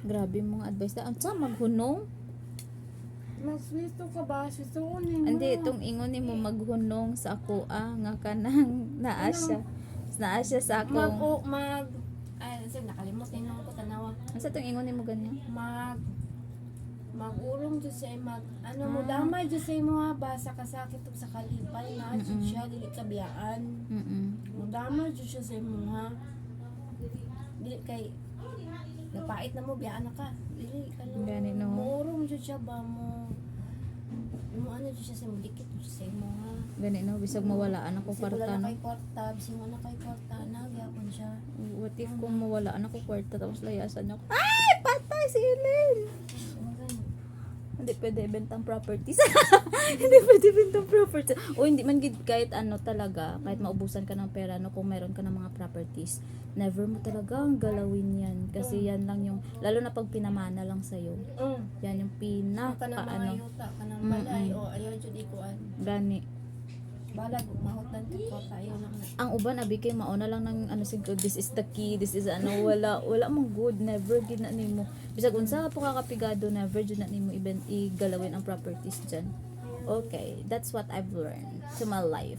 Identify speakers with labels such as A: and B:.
A: Grabe mong advice na. Unsa maghunong?
B: Maswisto ka ba? Swistoonin mo.
A: Hindi, itong ingon ni mo maghunong sa ako nga kanang naa siya. Naa siya sa akong.
B: Ay, nakalimutan nung ko tanawa.
A: Unsa itong ingon ni mo ganyan?
B: Magulong jud sa mo damay jud sa imo ha basa kasakit ug sa kalipay na jud siya dili ka biyaan. Mo damay jud siya sa imo ha. Dili kay napait na mo biyaan na ka. Dili ka no.
A: Gani, no.
B: Murong jud siya ba mo. Ano jud siya sa imo dikit jud sa imo ha.
A: Gani no, bisag mawalaan ako
B: Kasi wala
A: kwarta
B: na
A: no.
B: kay kwarta, bisig wala kay kwarta na gyapon siya.
A: What if kung mawalaan ako kwarta tapos layasan niyo ako? Ay! Patay si Ellen! Hindi pwede bentang properties. Hindi pwede bentang properties. O hindi man gid kahit ano talaga, kahit maubusan ka ng pera no kung meron ka ng mga properties, never mo talaga ang galawin yan kasi yan lang yung lalo na pag pinamana lang sa yan yung pinaka
B: Kanang mga
A: ano
B: yuta, kanang balay o ayaw jud ikuan.
A: gani.
B: Balag mahutan ka kwarta ayaw na.
A: Ang uban abi kay mauna lang ng ano siguro this is the key, this is ano wala mong good, never gid na nimo. Bisag unsa pa ka kapigado, never gid na nimo even igalawin ang properties diyan. Okay, that's what I've learned to my life.